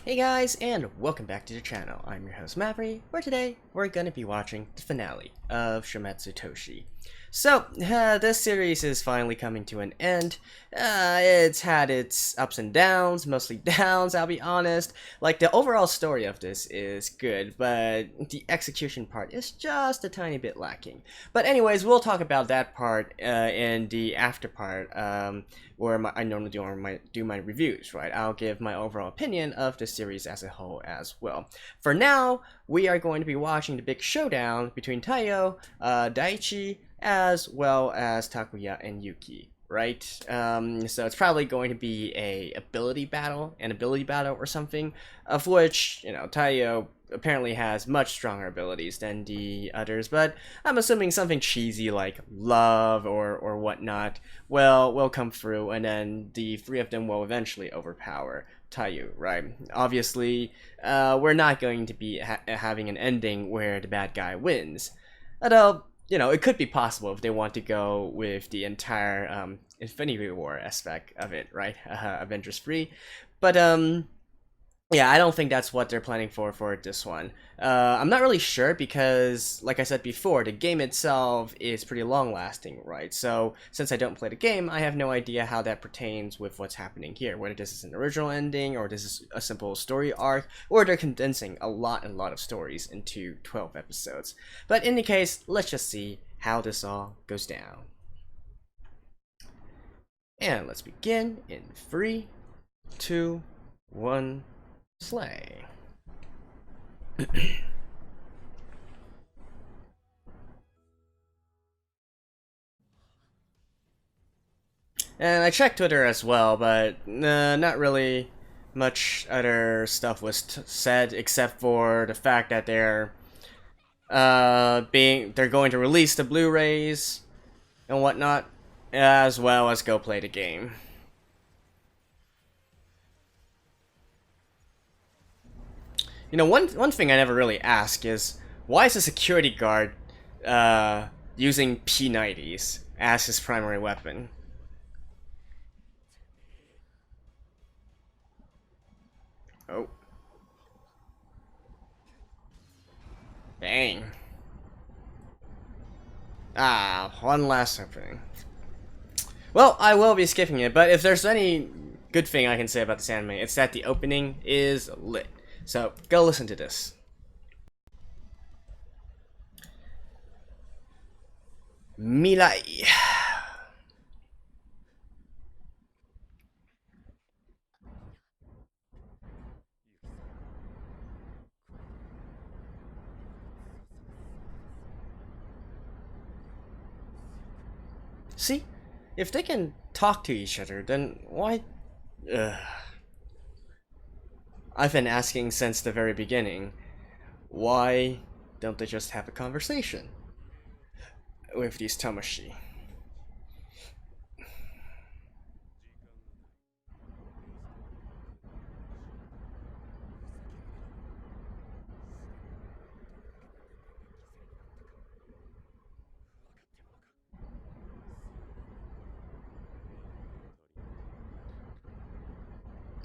Hey guys, and welcome back to the channel. I'm your host Maverick, where today we're going to be watching the finale of Shoumetsu Toshi. So, this series is finally coming to an end. It's had its ups and downs, mostly downs, I'll be honest. Like, the overall story of this is good, but the execution part is just a tiny bit lacking. But anyways, we'll talk about that part in the after part, where I normally do my reviews, right? I'll give my overall opinion of the series as a whole as well. For now, we are going to be watching the big showdown between Taiyo, Daichi, as well as Takuya and Yuki, right? So it's probably going to be an ability battle or something, of which, Taiyo apparently has much stronger abilities than the others, but I'm assuming something cheesy like love or whatnot will come through, and then the three of them will eventually overpower Taiyo, right? Obviously, we're not going to be having an ending where the bad guy wins. Although, it could be possible if they want to go with the entire Infinity War aspect of it, right? Avengers 3. But, yeah, I don't think that's what they're planning for this one. I'm not really sure because, like I said before, the game itself is pretty long-lasting, right? So, since I don't play the game, I have no idea how that pertains with what's happening here. Whether this is an original ending, or this is a simple story arc, or they're condensing a lot of stories into 12 episodes. But in any case, let's just see how this all goes down. And let's begin in 3, 2, 1... Slay. And I checked Twitter as well, but not really much other stuff was said except for the fact that they're going to release the Blu-rays and whatnot, as well as go play the game. One thing I never really ask is why is a security guard using P90s as his primary weapon? Oh. Dang. Ah, one last opening. Well, I will be skipping it, but if there's any good thing I can say about this anime, it's that the opening is lit. So, go listen to this. Mirai. See? If they can talk to each other, then why... Ugh. I've been asking since the very beginning, why don't they just have a conversation with these Tomoshi?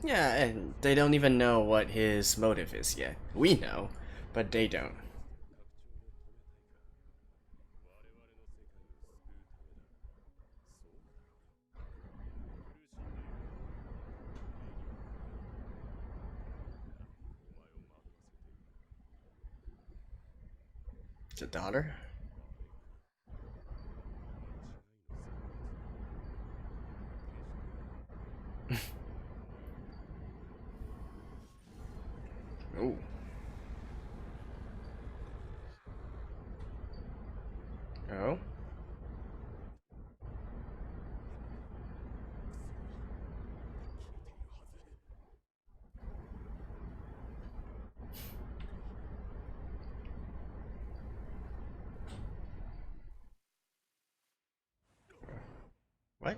Yeah, and they don't even know what his motive is yet. We know, but they don't. It's a daughter? Ooh. Oh? What?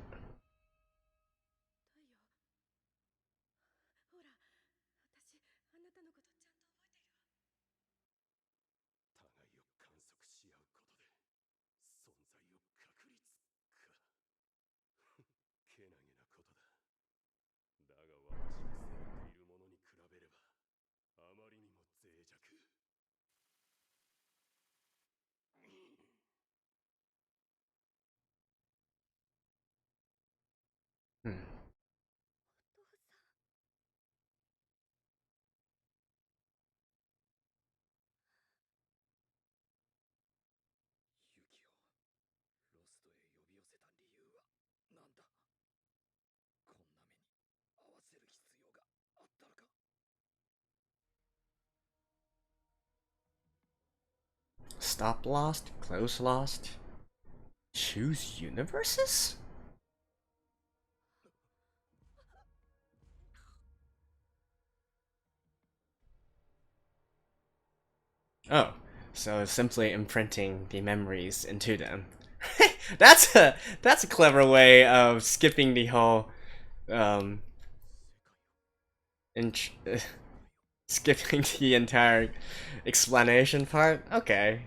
Stop lost, close lost, choose universes? Oh, so simply imprinting the memories into them. That's a clever way of skipping the whole um in skipping the entire explanation part. Okay.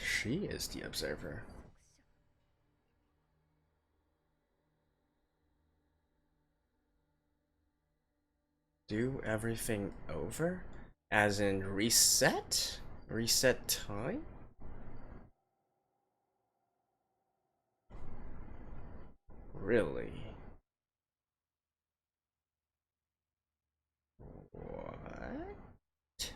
She is the observer. Do everything over? As in reset? Reset time? Really? What?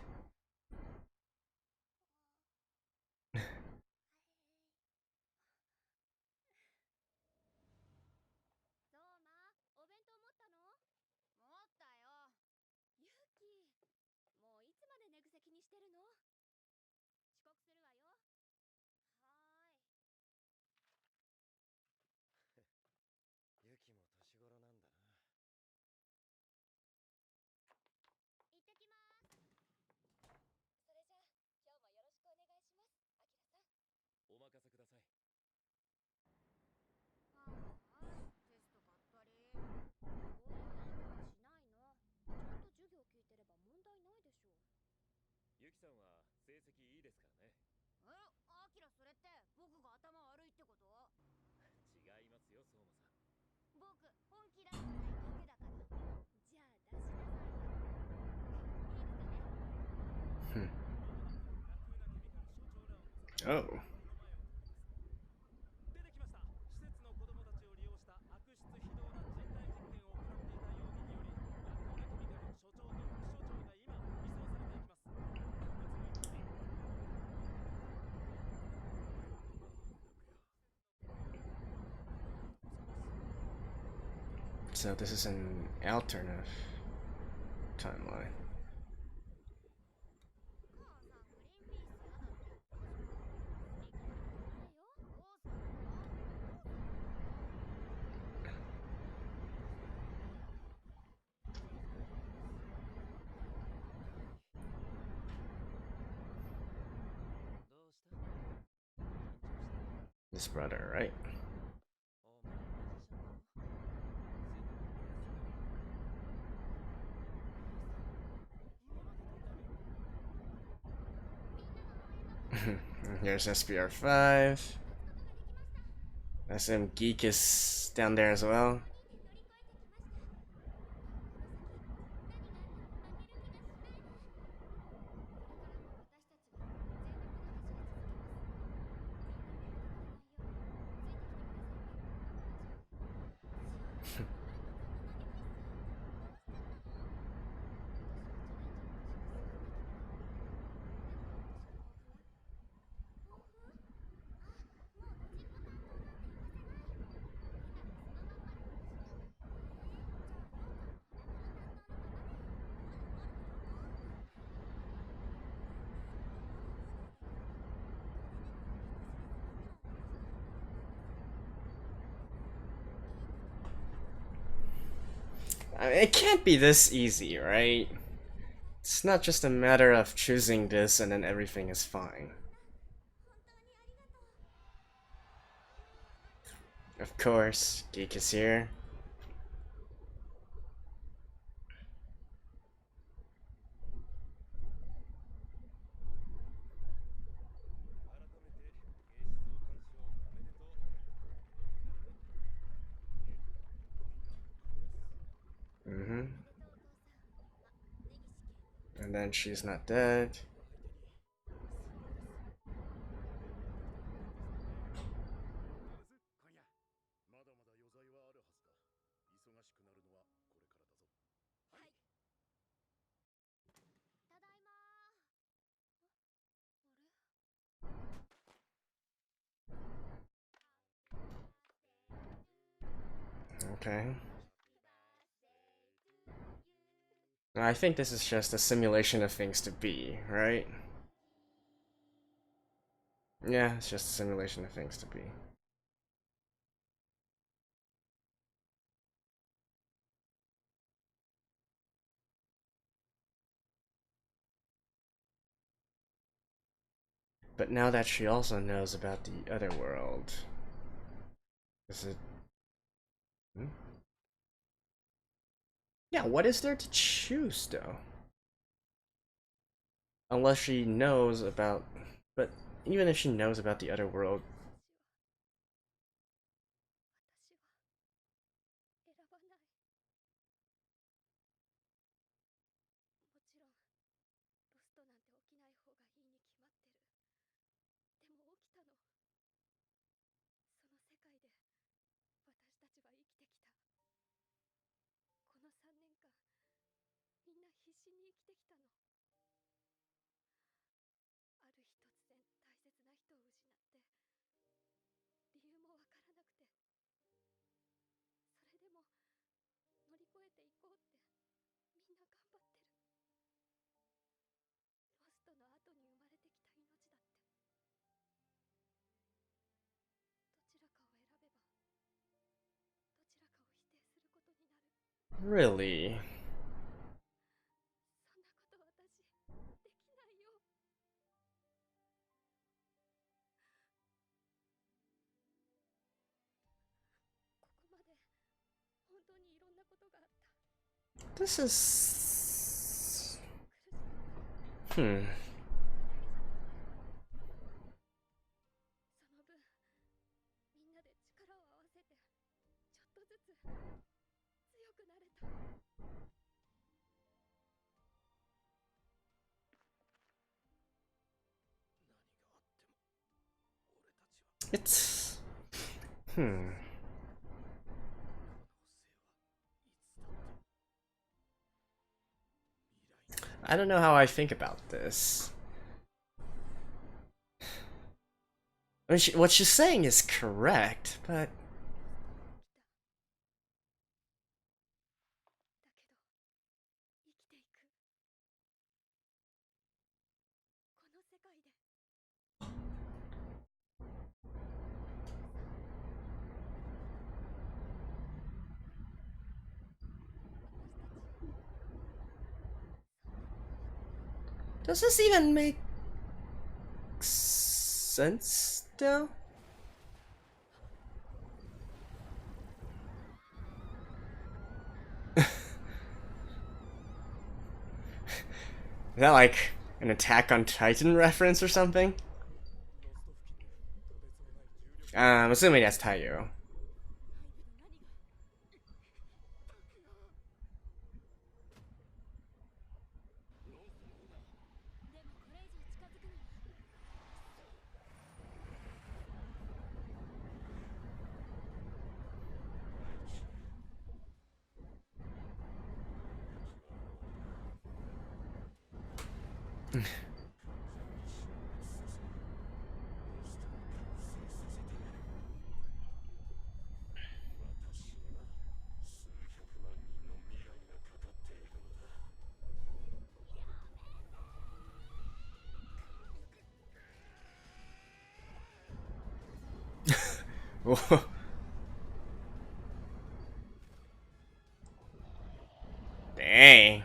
Hmm. Oh. So this is an alternate timeline. This brother, right? Here's SPR5. SM Geek is down there as well. I mean, it can't be this easy, right? It's not just a matter of choosing this and then everything is fine. Of course, Geek is here. Mm-hmm. And then she's not dead. Okay. I think this is just a simulation of things to be, right? Yeah, it's just a simulation of things to be. But now that she also knows about the other world, is it... Hmm? Yeah, what is there to choose, though? Unless she knows about... But even if she knows about the other world... Really? This is... Hmm. It's... Hmm. I don't know how I think about this. I mean, what she's saying is correct, but... Does this even make sense, though? Is that like an Attack on Titan reference or something? I'm assuming that's Taiyo. Dang.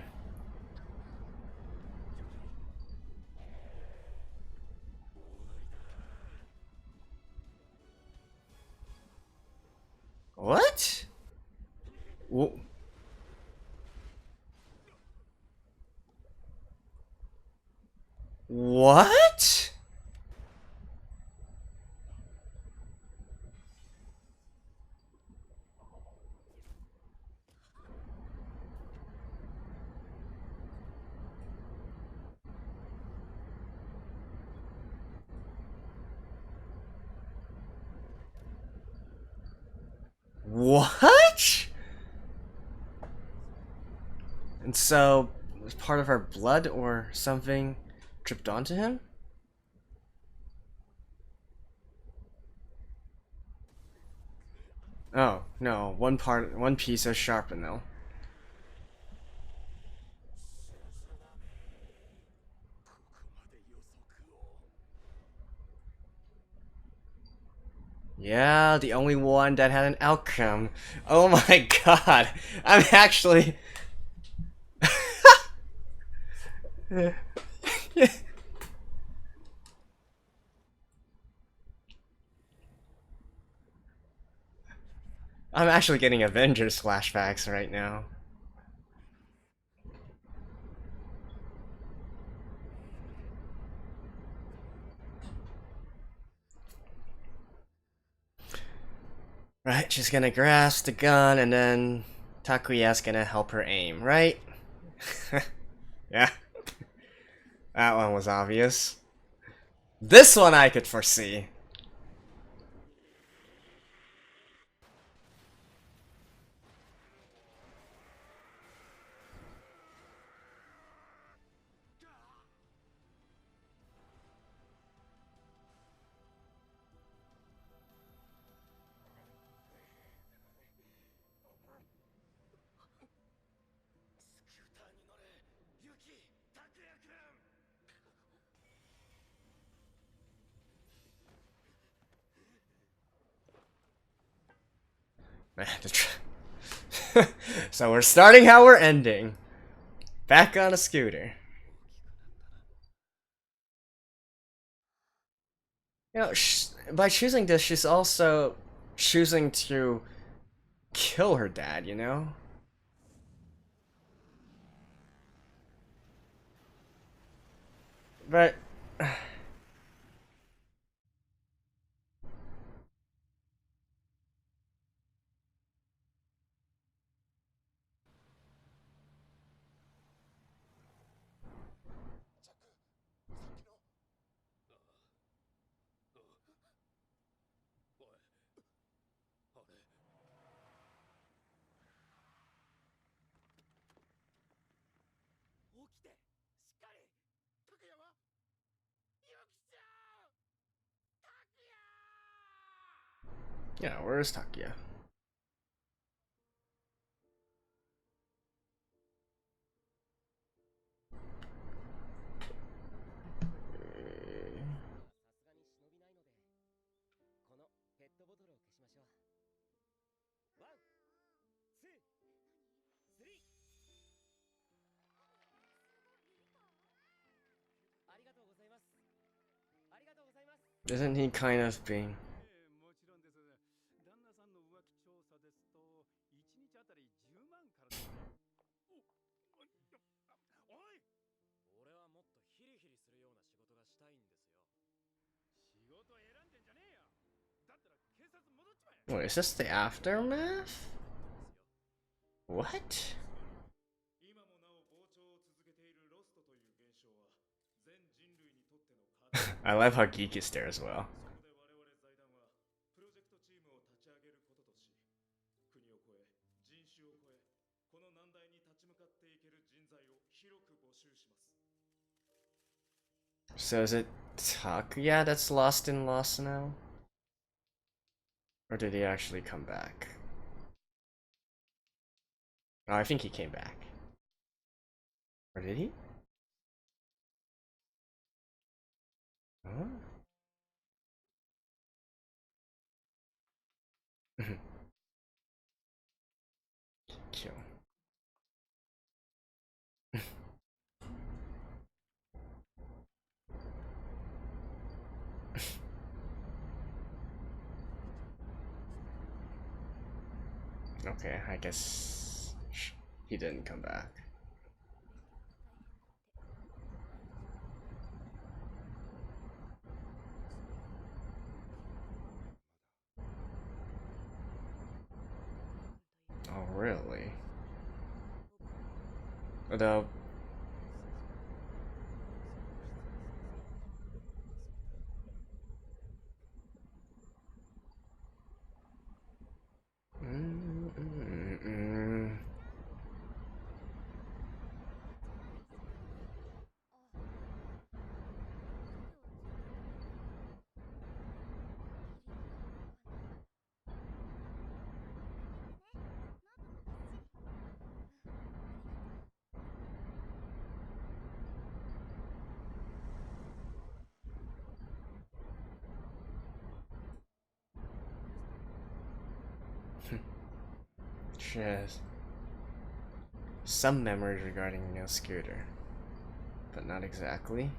What? What? What? And so, was part of her blood or something dripped onto him? Oh, no. One piece is sharpened though. Yeah, the only one that had an outcome. Oh my god. I'm actually... I'm actually getting Avengers flashbacks right now. Right, she's gonna grasp the gun and then Takuya's gonna help her aim, right? Yeah, that one was obvious. This one I could foresee. So we're starting how we're ending. Back on a scooter. You know, by choosing this, she's also choosing to kill her dad, you know? But... Yeah, where's Takuya? Isn't he kind of being... Wait, is this the aftermath? What? I love how Geek is there as well. So is it Takuya that's lost in lost now? Or did he actually come back? Oh, I think he came back. Or did he? Huh? Kill. Okay, I guess he didn't come back. Oh, really? Although... She has some memories regarding a scooter, but not exactly.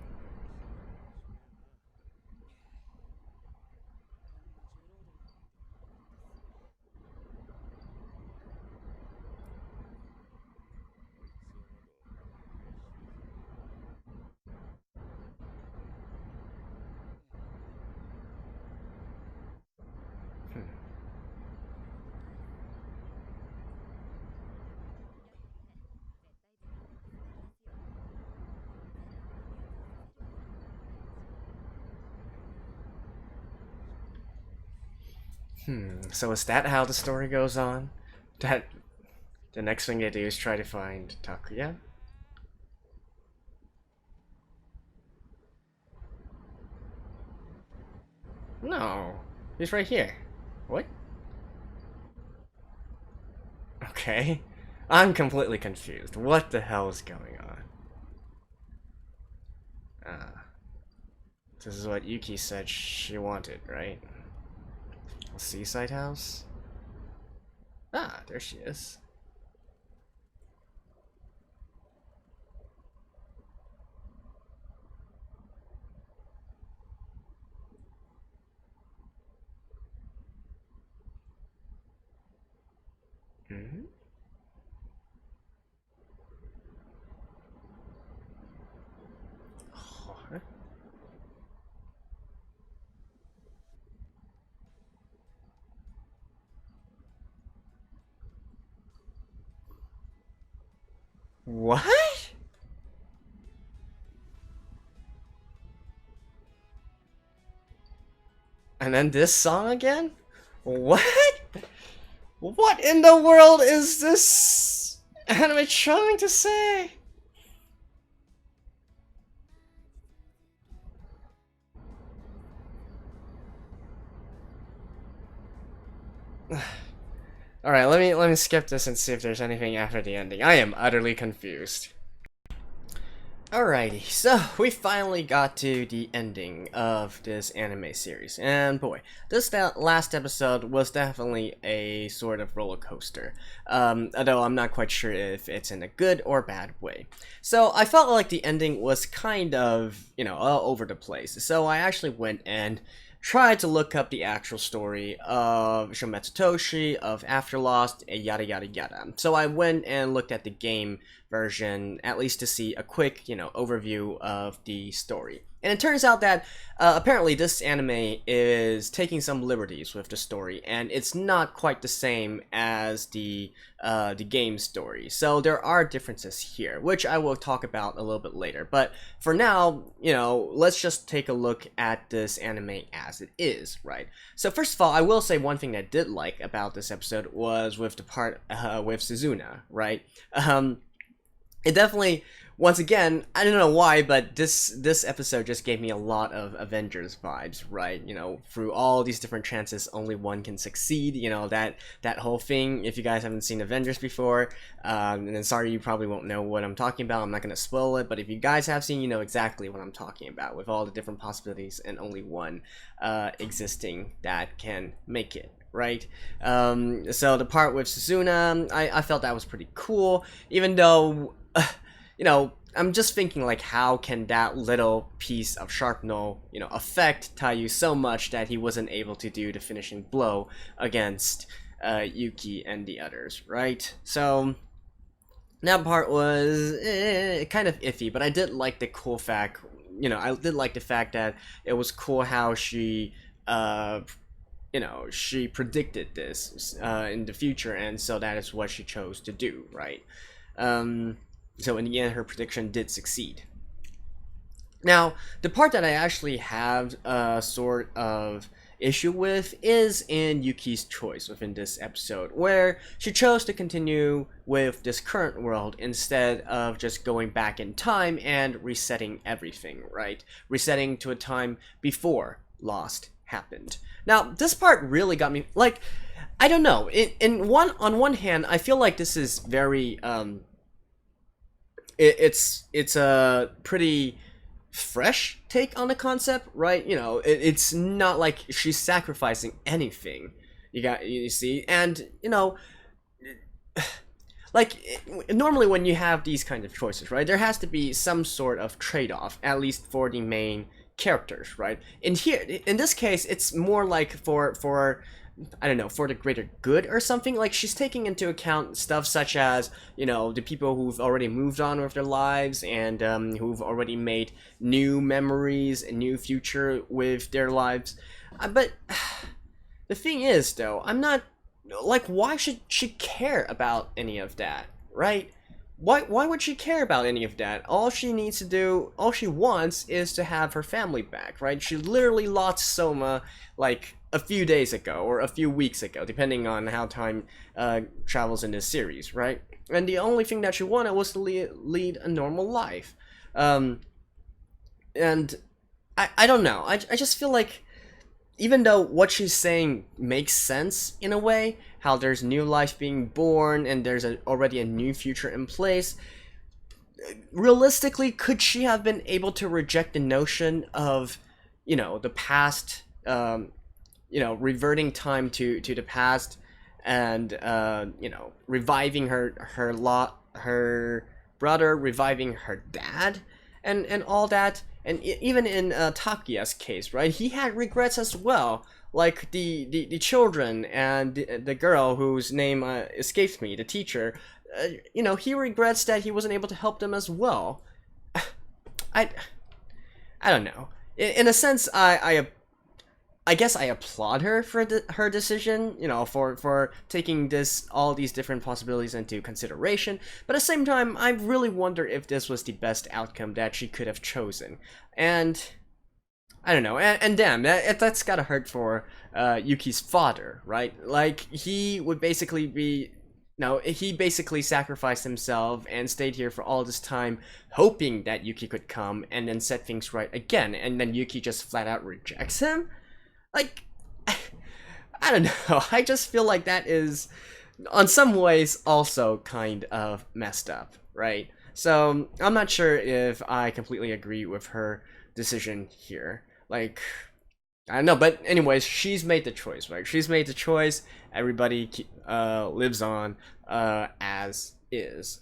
Hmm. So is that how the story goes on? That the next thing they do is try to find Takuya? No, he's right here. What? Okay. I'm completely confused. What the hell is going on? Ah, this is what Yuki said she wanted, right? A seaside house? Ah, there she is. Mm-hmm. What? And then this song again? What? What in the world is this anime trying to say? Alright, let me skip this and see if there's anything after the ending. I am utterly confused. Alrighty, so we finally got to the ending of this anime series, and boy, this last episode was definitely a sort of roller coaster, although I'm not quite sure if it's in a good or bad way. So I felt like the ending was kind of, all over the place, so I actually went and tried to look up the actual story of Shoumetsu Toshi, of After Lost, yada yada yada. So I went and looked at the game version, at least to see a quick, overview of the story. And it turns out that apparently this anime is taking some liberties with the story, and it's not quite the same as the game story. So there are differences here, which I will talk about a little bit later. But for now, let's just take a look at this anime as it is, right? So first of all, I will say one thing that I did like about this episode was with the part with Suzuna, right? It definitely, once again, I don't know why, but this episode just gave me a lot of Avengers vibes, right? Through all these different chances, only one can succeed. That whole thing. If you guys haven't seen Avengers before, and then sorry, you probably won't know what I'm talking about. I'm not gonna spoil it, but if you guys have seen, you know exactly what I'm talking about, with all the different possibilities and only one existing that can make it. Right, so the part with Suzuna, I felt that was pretty cool, even though I'm just thinking, like, how can that little piece of shrapnel, affect Taiyu so much that he wasn't able to do the finishing blow against Yuki and the others, right? So that part was kind of iffy, but I did like the cool fact, I did like the fact that it was cool how she she predicted this in the future, and so that is what she chose to do, right? So in the end, her prediction did succeed. Now, the part that I actually have a sort of issue with is in Yuki's choice within this episode, where she chose to continue with this current world instead of just going back in time and resetting everything, right? Resetting to a time before Lost happened. Now, this part really got me, like, I don't know. On one hand, I feel like this is very it's a pretty fresh take on the concept, right? It's not like she's sacrificing anything. You see, and like normally when you have these kind of choices, right, there has to be some sort of trade-off, at least for the main characters, right? In this case, it's more like for I don't know, for the greater good or something. Like she's taking into account stuff such as, you know, the people who've already moved on with their lives and who've already made new memories and new future with their lives. But the thing is, though, I'm not like, why should she care about any of that, right? Why would she care about any of that? All she needs to do, all she wants is to have her family back, right? She literally lost Soma like a few days ago or a few weeks ago, depending on how time travels in this series, right? And the only thing that she wanted was to lead a normal life. Um, and I don't know. I just feel like even though what she's saying makes sense in a way, how there's new life being born and there's already a new future in place, realistically, could she have been able to reject the notion of, you know, the past, you know, reverting time to the past and, you know, reviving her brother, reviving her dad, and all that? And even in Takiya's case, right, he had regrets as well, like the children and the girl whose name escapes me, the teacher. You know, he regrets that he wasn't able to help them as well. I I don't know. In a sense, I guess I applaud her for her decision, you know, for taking all these different possibilities into consideration. But at the same time, I really wonder if this was the best outcome that she could have chosen. And I don't know. And damn, that's gotta hurt for Yuki's father, right? Like he would basically be. No, he basically sacrificed himself and stayed here for all this time, hoping that Yuki could come and then set things right again. And then Yuki just flat out rejects him. Like, I don't know. I just feel like that is, on some ways, also kind of messed up, right? So I'm not sure if I completely agree with her decision here. Like, I don't know, but anyways, she's made the choice, right? She's made the choice. Everybody lives on as is.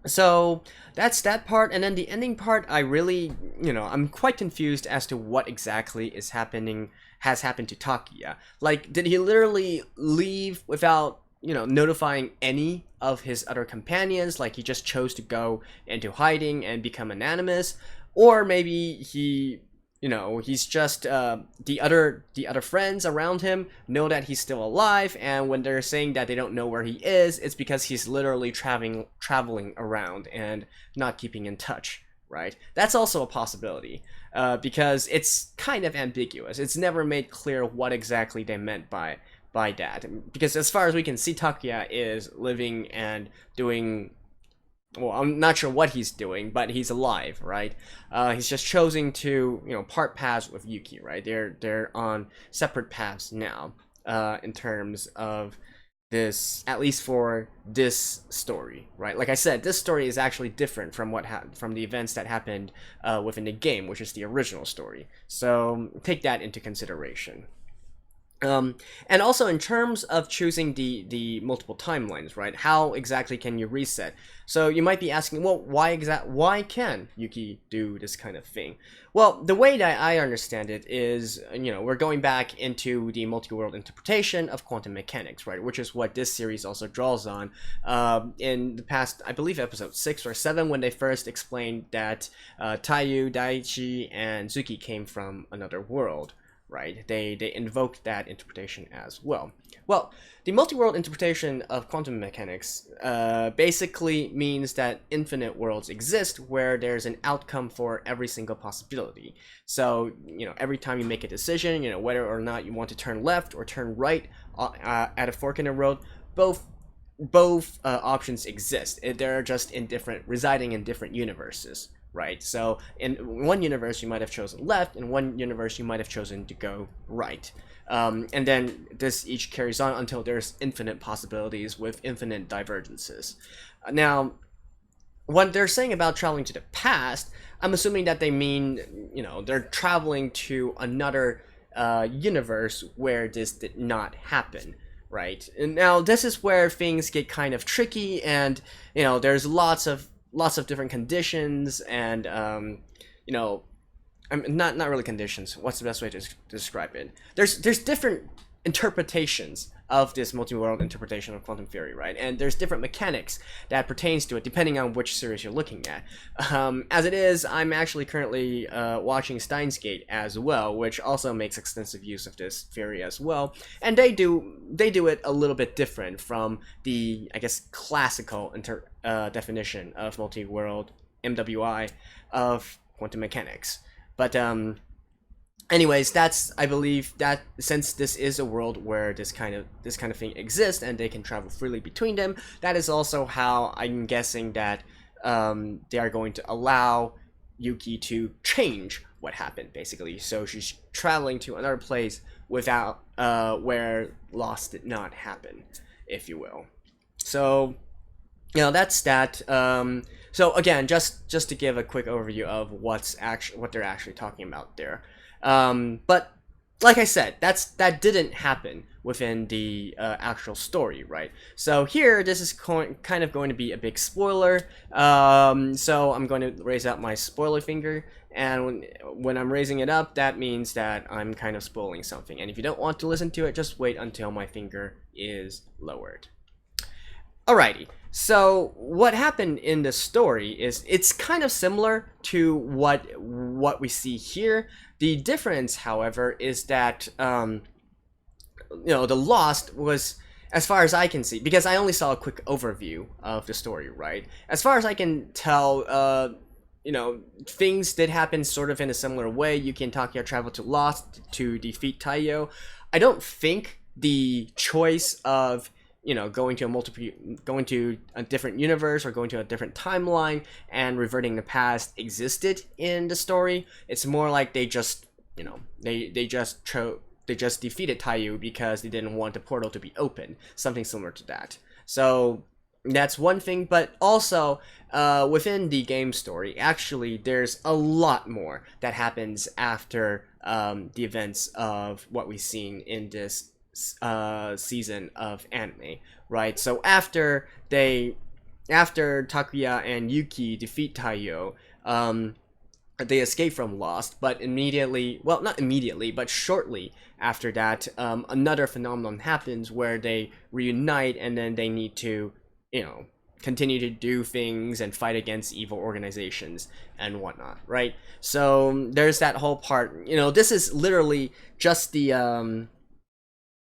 So that's that part, and then the ending part, I really, you know, I'm quite confused as to what exactly has happened to Takiya. Like, did he literally leave without, you know, notifying any of his other companions? Like, he just chose to go into hiding and become anonymous? Or maybe he, you know, he's just the other friends around him know that he's still alive, and when they're saying that they don't know where he is, it's because he's literally traveling around and not keeping in touch, right? That's also a possibility, because it's kind of ambiguous. It's never made clear what exactly they meant by that, because as far as we can see, Takuya is living and doing, well, I'm not sure what he's doing, but he's alive, right? He's just choosing to, you know, part paths with Yuki, right? They're on separate paths now, in terms of this, at least for this story, right? Like I said, this story is actually different from from the events that happened within the game, which is the original story. So take that into consideration. And also in terms of choosing the multiple timelines, right? How exactly can you reset? So you might be asking, well, why can Yuki do this kind of thing? Well, the way that I understand it is, you know, we're going back into the multi-world interpretation of quantum mechanics, right? Which is what this series also draws on. In the past, I believe episode 6 or 7, when they first explained that Taiyu, Daichi, and Zuki came from another world. Right, they invoked that interpretation as well. Well, the multi-world interpretation of quantum mechanics basically means that infinite worlds exist where there's an outcome for every single possibility. So, you know, every time you make a decision, you know, whether or not you want to turn left or turn right at a fork in the road, both options exist. They're just residing in different universes. Right, so in one universe you might have chosen left, in one universe you might have chosen to go right, and then this each carries on until there's infinite possibilities with infinite divergences. Now, when they're saying about traveling to the past, I'm assuming that they mean, you know, they're traveling to another universe where this did not happen. right? And now this is where things get kind of tricky, and there's lots of different conditions, and not really conditions. What's the best way to describe it? There's different interpretations of this multi-world interpretation of quantum theory, right? And there's different mechanics that pertains to it depending on which series you're looking at. As it is, I'm actually currently watching Steins Gate as well, which also makes extensive use of this theory as well. And they do it a little bit different from the, I guess, classical definition of multi-world MWI of quantum mechanics. But anyways, I believe that since this is a world where this kind of thing exists and they can travel freely between them, that is also how I'm guessing that they are going to allow Yuki to change what happened, basically. So she's traveling to another place without where loss did not happen, if you will. So that's that. So again, just to give a quick overview of what they're actually talking about there. But like I said, that didn't happen within the actual story, right? So here, this is kind of going to be a big spoiler. So I'm going to raise up my spoiler finger, and when I'm raising it up, that means that I'm kind of spoiling something. And if you don't want to listen to it, just wait until my finger is lowered. Alrighty, so what happened in the story is it's kind of similar to what we see here. The difference, however, is that the Lost was, as far as I can see, because I only saw a quick overview of the story, right? As far as I can tell, things did happen sort of in a similar way. Yuki and Takuya traveled to Lost to defeat Taiyo. I don't think the choice of going to a different universe or going to a different timeline and reverting the past existed in the story. It's more like they just they just defeated Taiyo because they didn't want the portal to be open, something similar to that. So that's one thing, but also within the game story, actually there's a lot more that happens after the events of what we've seen in this season of anime, right? So after Takuya and Yuki defeat Taiyo, they escape from Lost, but immediately, well, not immediately, but shortly after that, another phenomenon happens where they reunite, and then they need to, continue to do things and fight against evil organizations and whatnot, right? So there's that whole part. This is literally just the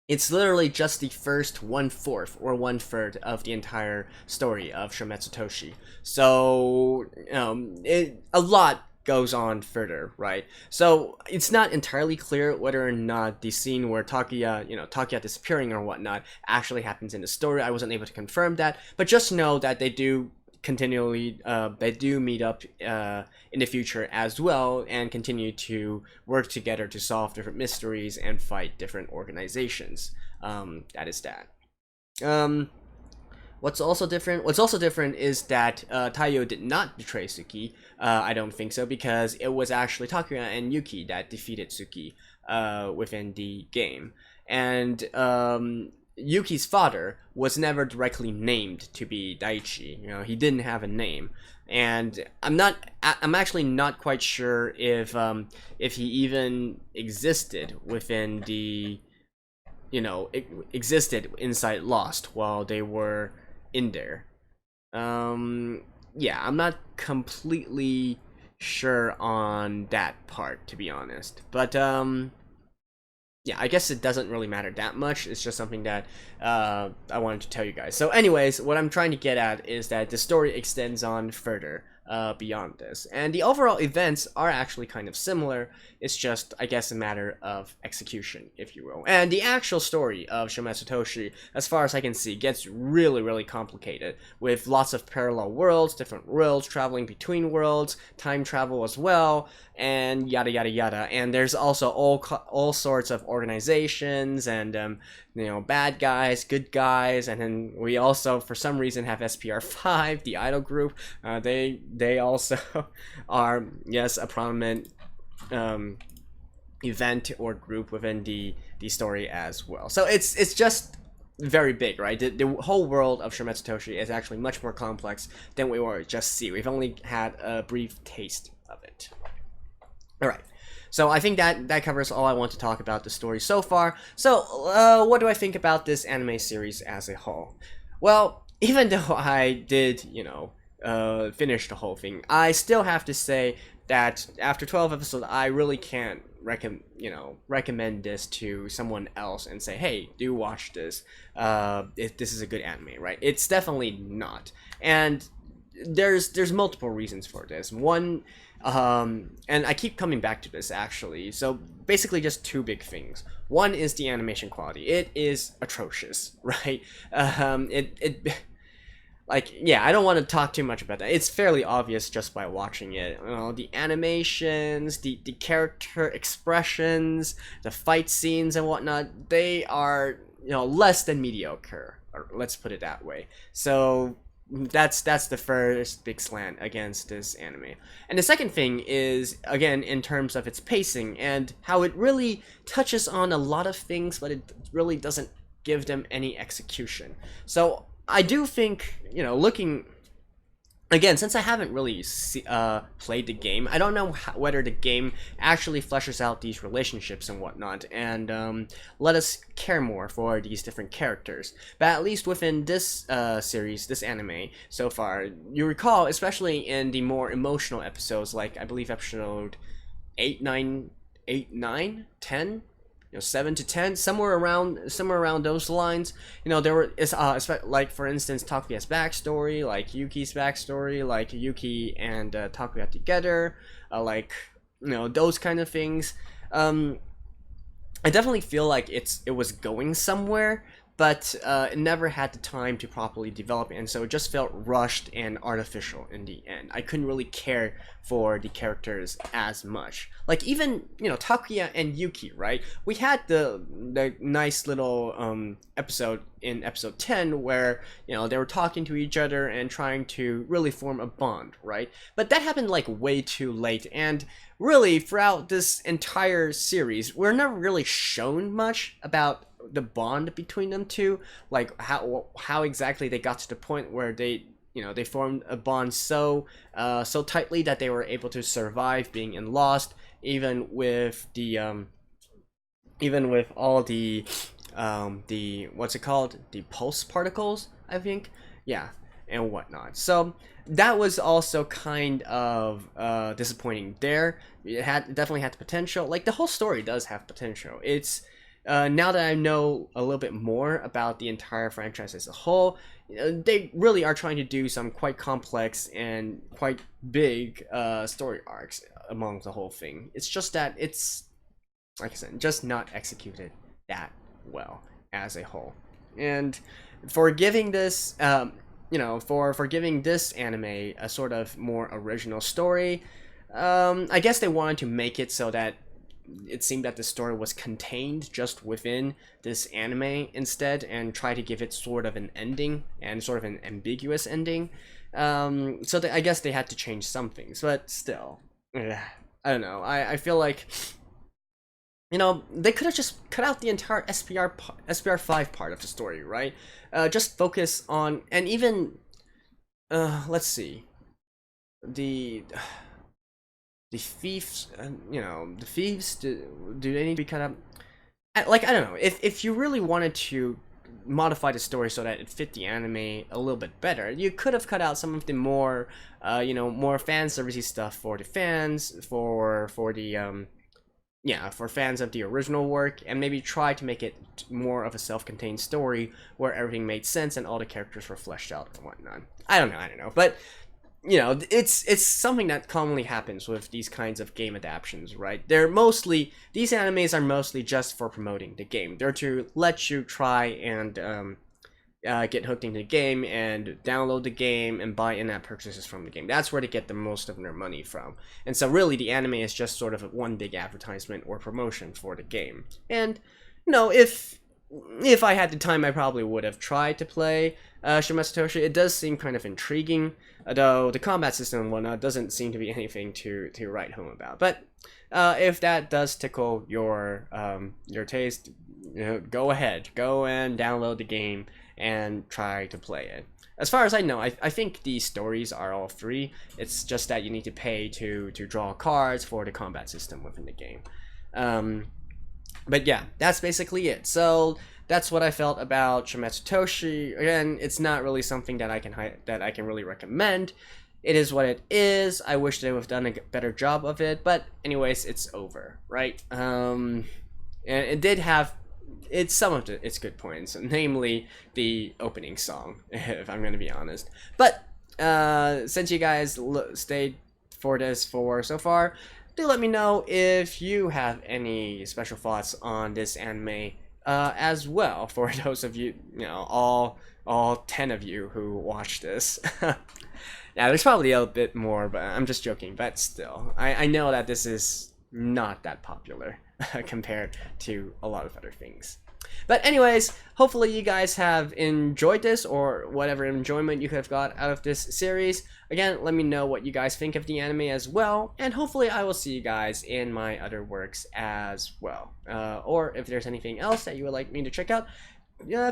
it's literally just the first 1/4 or 1/3 of the entire story of Shoumetsu Toshi. So, a lot goes on further, right? So it's not entirely clear whether or not the scene where Takuya disappearing or whatnot actually happens in the story. I wasn't able to confirm that, but just know that they do continually they do meet up in the future as well and continue to work together to solve different mysteries and fight different organizations. That is that. What's also different is that Taiyo did not betray Suki. I don't think so, because it was actually Takuya and Yuki that defeated Suki within the game. And Yuki's father was never directly named to be Daichi. He didn't have a name, and I'm actually not quite sure if he even existed within the existed inside Lost while they were in there. Yeah, I'm not completely sure on that part, to be honest, but yeah, I guess it doesn't really matter that much. It's just something that I wanted to tell you guys. So anyways, what I'm trying to get at is that the story extends on further beyond this. And the overall events are actually kind of similar. It's just, I guess, a matter of execution, if you will. And the actual story of Shoumetsu Toshi, as far as I can see, gets really, really complicated, with lots of parallel worlds, different worlds, traveling between worlds, time travel as well, and yada yada yada. And there's also all sorts of organizations and bad guys, good guys, and then we also for some reason have SPR5, the idol group. They also are, yes, a prominent event or group within the story as well. So it's just very big, right? The whole world of Shoumetsu Toshi is actually much more complex than we were just see. We've only had a brief taste of it. All right. So I think that covers all I want to talk about the story so far. So what do I think about this anime series as a whole? Well, even though I did, finish the whole thing, I still have to say that after 12 episodes, I really can't recommend this to someone else and say, hey, do watch this. This is a good anime, right? It's definitely not. And there's multiple reasons for this. One, and I keep coming back to this actually. So basically just two big things. One is the animation quality. It is atrocious, right? I don't want to talk too much about that. It's fairly obvious just by watching it. The animations, the character expressions, the fight scenes and whatnot, they are, less than mediocre. Or let's put it that way. So that's the first big slant against this anime. And the second thing is, again, in terms of its pacing and how it really touches on a lot of things, but it really doesn't give them any execution. So I do think, looking again, since I haven't really played the game, I don't know whether the game actually fleshes out these relationships and whatnot, and let us care more for these different characters. But at least within this series, this anime, so far, you recall, especially in the more emotional episodes, like I believe episode 8, 9, 10. 7 to 10, somewhere around those lines. There were like, for instance, Takuya's backstory, like Yuki's backstory, like Yuki and Takuya together, those kind of things. I definitely feel like it was going somewhere, but it never had the time to properly develop, and so it just felt rushed and artificial in the end. I couldn't really care for the characters as much. Like, even, Takuya and Yuki, right? We had the nice little episode in episode 10 where, they were talking to each other and trying to really form a bond, right? But that happened, like, way too late, and really, throughout this entire series, we're never really shown much about the bond between them two, like how exactly they got to the point where they formed a bond so tightly that they were able to survive being in Lost, even with all the what's it called, the pulse particles, I think, yeah, and whatnot. So that was also kind of disappointing there. It definitely had the potential. Like, the whole story does have potential. It's now that I know a little bit more about the entire franchise as a whole, they really are trying to do some quite complex and quite big story arcs among the whole thing. It's just that it's, like I said, just not executed that well as a whole. And for giving this, for giving this anime a sort of more original story, I guess they wanted to make it so that it seemed that the story was contained just within this anime instead, and try to give it sort of an ending, and sort of an ambiguous ending. So I guess they had to change some things, but still, I don't know. I feel like, they could have just cut out the entire SPR5 part of the story, right? Just focus on, and even, let's see, the thieves, the thieves, do they need to be cut up? Like, I don't know, if you really wanted to modify the story so that it fit the anime a little bit better, you could have cut out some of the more, more fan servicey stuff for the fans, for fans of the original work, and maybe try to make it more of a self-contained story where everything made sense and all the characters were fleshed out and whatnot. I don't know, but it's something that commonly happens with these kinds of game adaptations, right? These animes are mostly just for promoting the game. They're to let you try and get hooked into the game and download the game and buy in-app purchases from the game. That's where they get the most of their money from. And so really the anime is just sort of one big advertisement or promotion for the game. And if I had the time, I probably would have tried to play Shoumetsu Toshi. It does seem kind of intriguing, though the combat system and whatnot doesn't seem to be anything to write home about. But if that does tickle your taste, go ahead, go and download the game and try to play it. As far as I know, I think the stories are all free. It's just that you need to pay to draw cards for the combat system within the game. But yeah, that's basically it. So that's what I felt about Shoumetsu Toshi. Again, it's not really something that I can really recommend. It is what it is. I wish they would have done a better job of it, but anyways, it's over, right? And it did have some of its good points, namely the opening song, if I'm gonna be honest. But since you guys stayed for this for so far, do let me know if you have any special thoughts on this anime as well, for those of you, all 10 of you who watched this. Now, there's probably a bit more, but I'm just joking. But still, I know that this is not that popular compared to a lot of other things. But anyways, hopefully you guys have enjoyed this, or whatever enjoyment you have got out of this series. Again, let me know what you guys think of the anime as well, and hopefully I will see you guys in my other works as well. Or if there's anything else that you would like me to check out,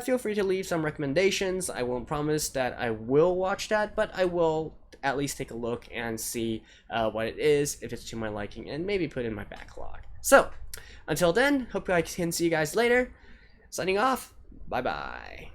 feel free to leave some recommendations. I won't promise that I will watch that, but I will at least take a look and see what it is, if it's to my liking, and maybe put in my backlog. So, until then, hope I can see you guys later. Signing off, bye bye.